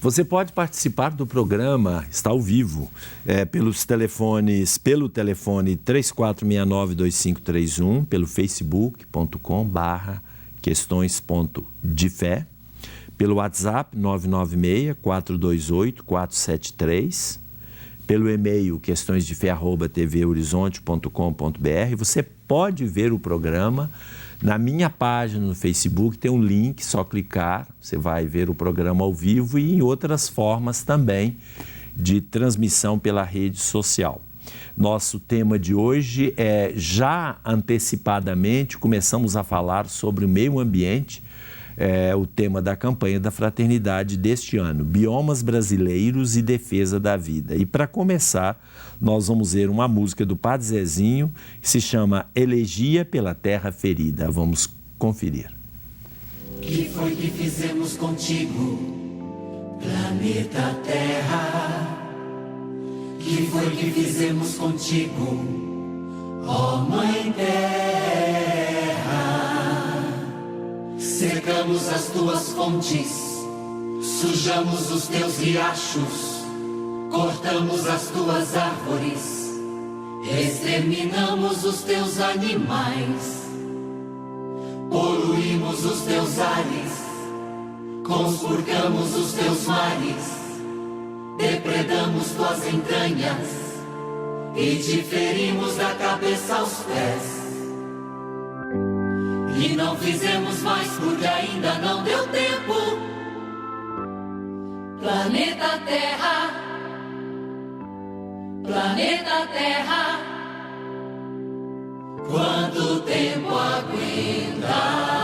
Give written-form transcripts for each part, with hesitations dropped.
Você pode participar do programa, está ao vivo, pelo telefone 3469-2531, pelo facebook.com/questões.defé, pelo WhatsApp 996-428-473, pelo e-mail questõesdefé@tvhorizonte.com.br. Você pode ver o programa na minha página no Facebook, tem um link, só clicar, você vai ver o programa ao vivo e em outras formas também de transmissão pela rede social. Nosso tema de hoje é, já antecipadamente, começamos a falar sobre o meio ambiente, o tema da campanha da fraternidade deste ano, Biomas Brasileiros e Defesa da Vida. E para começar, nós vamos ver uma música do Padre Zezinho, que se chama Elegia pela Terra Ferida. Vamos conferir. Que foi que fizemos contigo, planeta Terra? Que foi que fizemos contigo, ó Mãe Terra? Secamos as tuas fontes, sujamos os teus riachos, cortamos as tuas árvores, exterminamos os teus animais, poluímos os teus ares, conspurcamos os teus mares, depredamos tuas entranhas e te ferimos da cabeça aos pés. E não fizemos mais porque ainda não deu tempo. Planeta Terra, planeta Terra, quanto tempo aguentarás?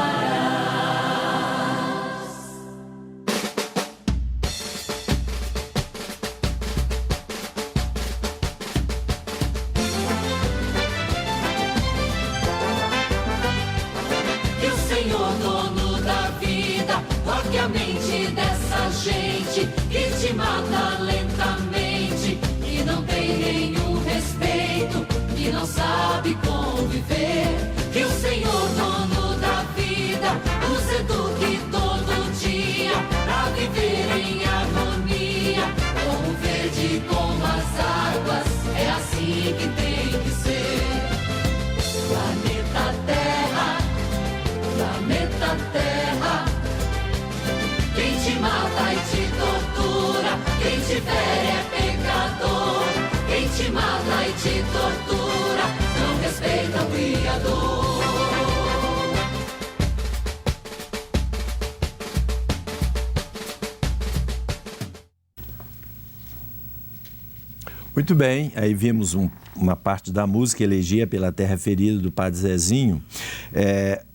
A mente dessa gente que te mata lentamente, que não tem nenhum respeito, que não sabe conviver. Que o Senhor, dono da vida, nos eduque todo dia pra viver em harmonia, como o verde, como as águas, é assim que tem que ser. Planeta Terra, planeta Terra, quem te mata e te tortura, quem te fere é pecador. Quem te mata e te tortura, não respeita o Criador. Muito bem, aí vimos uma parte da música Elegia pela Terra Ferida do Padre Zezinho.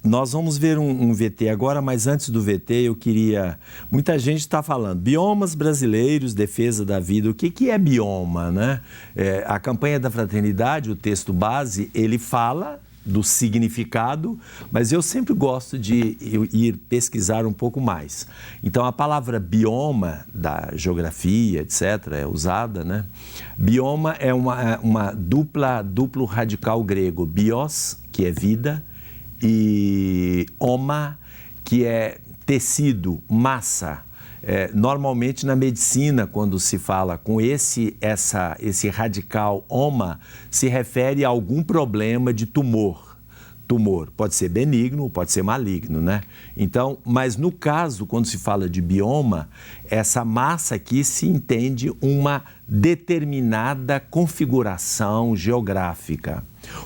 Nós vamos ver um VT agora, mas antes do VT eu queria... Muita gente está falando, biomas brasileiros, defesa da vida. O que é bioma, né? A campanha da fraternidade, o texto base, ele fala do significado, mas eu sempre gosto de ir pesquisar um pouco mais. Então, a palavra bioma, da geografia, etc., é usada, né? Bioma é uma duplo radical grego, bios, que é vida, e oma, que é tecido, massa. Normalmente na medicina, quando se fala com esse radical oma, se refere a algum problema de tumor. Tumor pode ser benigno, pode ser maligno, né? Então, mas no caso, quando se fala de bioma, essa massa aqui se entende uma determinada configuração geográfica.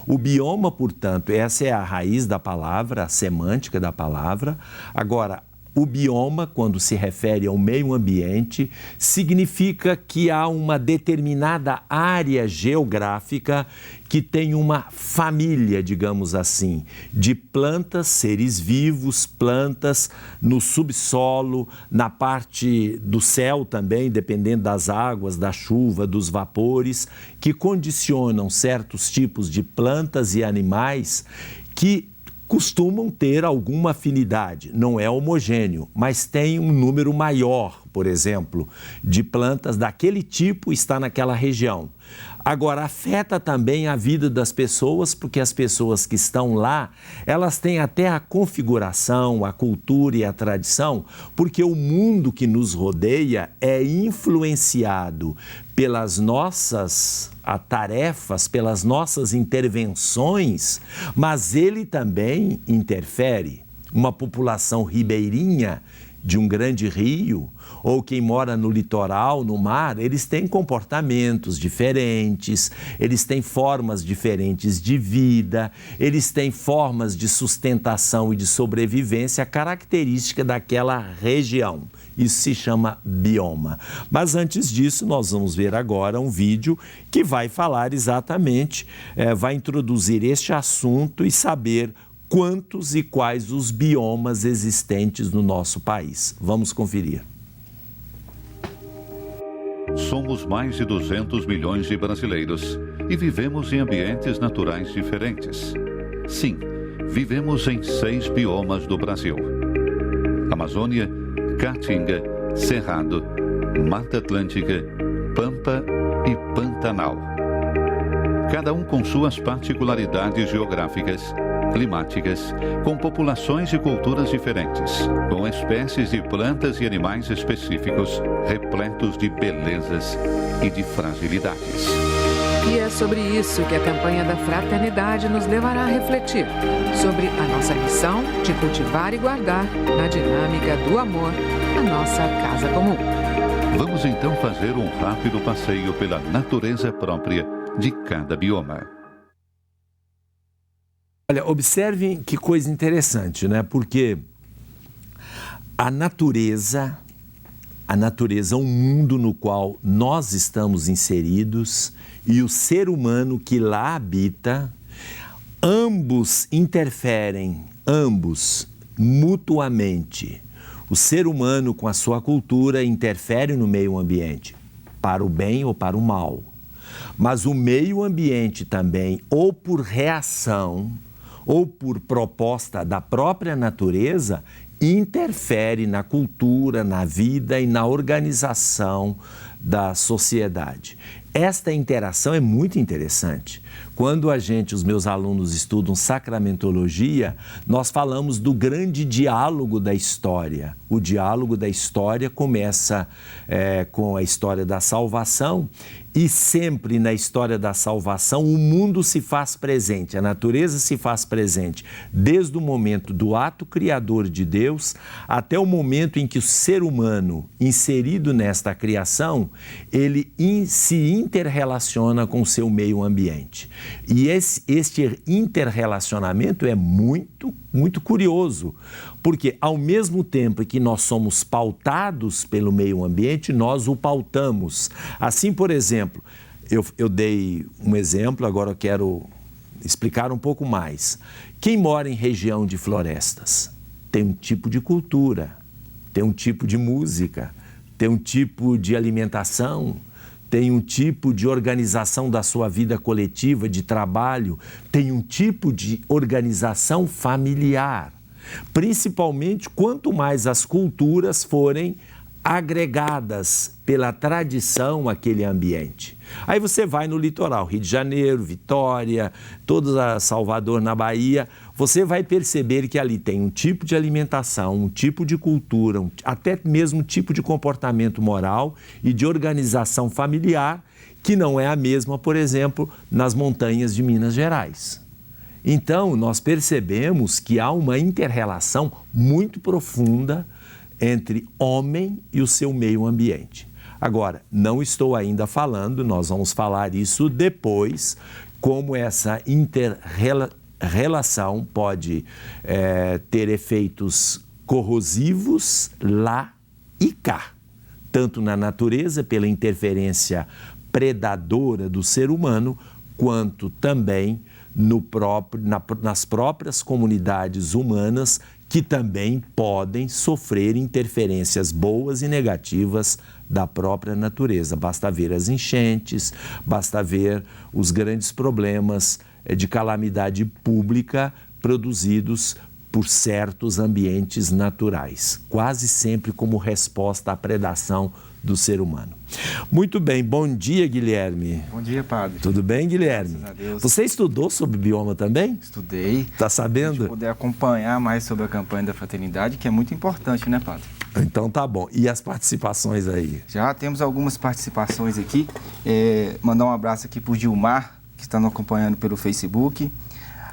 O bioma, portanto, essa é a raiz da palavra, a semântica da palavra. Agora, o bioma, quando se refere ao meio ambiente, significa que há uma determinada área geográfica que tem uma família, digamos assim, de plantas, seres vivos, plantas no subsolo, na parte do céu também, dependendo das águas, da chuva, dos vapores, que condicionam certos tipos de plantas e animais que costumam ter alguma afinidade. Não é homogêneo, mas tem um número maior, por exemplo, de plantas daquele tipo está naquela região. Agora, afeta também a vida das pessoas, porque as pessoas que estão lá, elas têm até a configuração, a cultura e a tradição, porque o mundo que nos rodeia é influenciado pelas nossas tarefas, pelas nossas intervenções, mas ele também interfere. Uma população ribeirinha de um grande rio, ou quem mora no litoral, no mar, eles têm comportamentos diferentes, eles têm formas diferentes de vida, eles têm formas de sustentação e de sobrevivência característica daquela região. Isso se chama bioma. Mas antes disso, nós vamos ver agora um vídeo que vai falar exatamente, vai introduzir este assunto e saber quantos e quais os biomas existentes no nosso país. Vamos conferir. Somos mais de 200 milhões de brasileiros e vivemos em ambientes naturais diferentes. Sim, vivemos em 6 biomas do Brasil: Amazônia, Caatinga, Cerrado, Mata Atlântica, Pampa e Pantanal. Cada um com suas particularidades geográficas, climáticas, com populações e culturas diferentes, com espécies de plantas e animais específicos, repletos de belezas e de fragilidades. E é sobre isso que a campanha da Fraternidade nos levará a refletir, sobre a nossa missão de cultivar e guardar, na dinâmica do amor, a nossa casa comum. Vamos então fazer um rápido passeio pela natureza própria de cada bioma. Olha, observem que coisa interessante, né? Porque a natureza, um mundo no qual nós estamos inseridos e o ser humano que lá habita, ambos interferem, mutuamente. O ser humano com a sua cultura interfere no meio ambiente, para o bem ou para o mal. Mas o meio ambiente também, ou por reação, ou por proposta da própria natureza, interfere na cultura, na vida e na organização da sociedade. Esta interação é muito interessante. Quando os meus alunos estudam sacramentologia, nós falamos do grande diálogo da história. O diálogo da história começa com a história da salvação e sempre na história da salvação o mundo se faz presente, a natureza se faz presente, desde o momento do ato criador de Deus até o momento em que o ser humano, inserido nesta criação, ele se interrelaciona com o seu meio ambiente. E este interrelacionamento é muito, muito curioso, porque ao mesmo tempo que nós somos pautados pelo meio ambiente, nós o pautamos. Assim, por exemplo, eu dei um exemplo, agora eu quero explicar um pouco mais. Quem mora em região de florestas tem um tipo de cultura, tem um tipo de música, tem um tipo de alimentação, tem um tipo de organização da sua vida coletiva, de trabalho, tem um tipo de organização familiar. Principalmente quanto mais as culturas forem agregadas pela tradição àquele ambiente. Aí você vai no litoral, Rio de Janeiro, Vitória, toda Salvador na Bahia, você vai perceber que ali tem um tipo de alimentação, um tipo de cultura, até mesmo um tipo de comportamento moral e de organização familiar que não é a mesma, por exemplo, nas montanhas de Minas Gerais. Então, nós percebemos que há uma inter-relação muito profunda entre homem e o seu meio ambiente. Agora, não estou ainda falando, nós vamos falar isso depois, como essa inter-relação pode ter efeitos corrosivos lá e cá, tanto na natureza, pela interferência predadora do ser humano, quanto também nas próprias comunidades humanas, que também podem sofrer interferências boas e negativas da própria natureza. Basta ver as enchentes, basta ver os grandes problemas de calamidade pública produzidos por certos ambientes naturais, quase sempre como resposta à predação do ser humano. Muito bem, bom dia, Guilherme. Bom dia, padre. Tudo bem, Guilherme? Graças a Deus. Você estudou sobre bioma também? Estudei. Tá sabendo? Para poder acompanhar mais sobre a campanha da fraternidade, que é muito importante, né, padre? Então tá bom. E as participações aí? Já temos algumas participações aqui. Mandar um abraço aqui para o Gilmar, que está nos acompanhando pelo Facebook.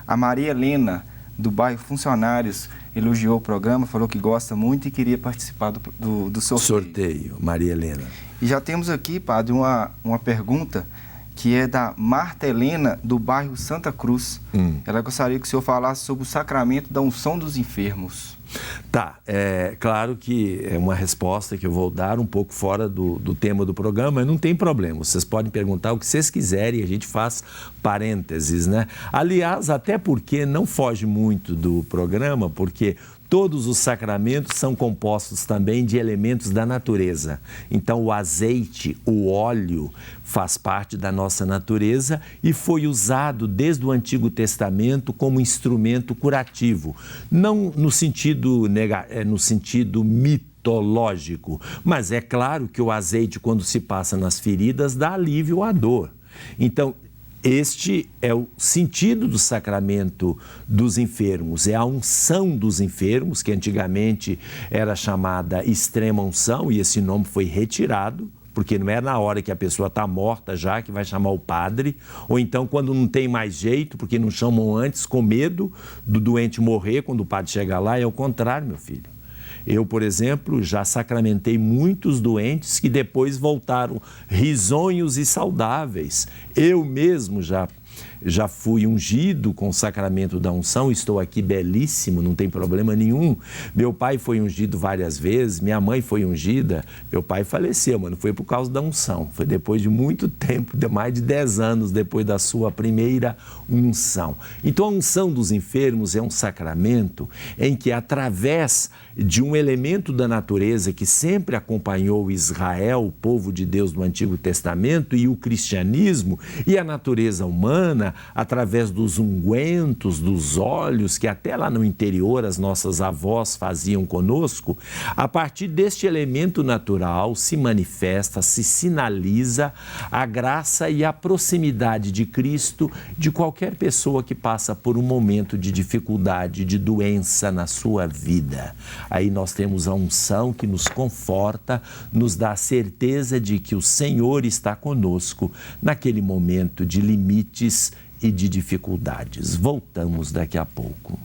A Maria Helena, do bairro Funcionários, elogiou o programa, falou que gosta muito e queria participar do sorteio. Maria Helena. E já temos aqui, padre, uma pergunta que é da Marta Helena, do bairro Santa Cruz. Ela gostaria que o senhor falasse sobre o sacramento da unção dos enfermos. Tá, é claro que é uma resposta que eu vou dar um pouco fora do tema do programa, mas não tem problema. Vocês podem perguntar o que vocês quiserem, a gente faz parênteses, né? Aliás, até porque não foge muito do programa, porque todos os sacramentos são compostos também de elementos da natureza. Então, o azeite, o óleo, faz parte da nossa natureza e foi usado desde o Antigo Testamento como instrumento curativo. Não no sentido mitológico, mas é claro que o azeite, quando se passa nas feridas, dá alívio à dor. Então, este é o sentido do sacramento dos enfermos, é a unção dos enfermos, que antigamente era chamada extrema unção, e esse nome foi retirado, porque não é na hora que a pessoa está morta já que vai chamar o padre, ou então quando não tem mais jeito, porque não chamam antes com medo do doente morrer quando o padre chega lá, é o contrário, meu filho. Eu, por exemplo, já sacramentei muitos doentes que depois voltaram risonhos e saudáveis. Eu mesmo já fui ungido com o sacramento da unção, estou aqui belíssimo, não tem problema nenhum. Meu pai foi ungido várias vezes, minha mãe foi ungida, meu pai faleceu, mas não foi por causa da unção, foi depois de muito tempo, de mais de 10 anos depois da sua primeira unção. Então a unção dos enfermos é um sacramento em que, através de um elemento da natureza que sempre acompanhou Israel, o povo de Deus do Antigo Testamento, e o cristianismo e a natureza humana, através dos ungüentos, dos óleos, que até lá no interior as nossas avós faziam conosco, a partir deste elemento natural se manifesta, se sinaliza a graça e a proximidade de Cristo de qualquer pessoa que passa por um momento de dificuldade, de doença na sua vida. Aí nós temos a unção que nos conforta, nos dá a certeza de que o Senhor está conosco naquele momento de limites e de dificuldades. Voltamos daqui a pouco.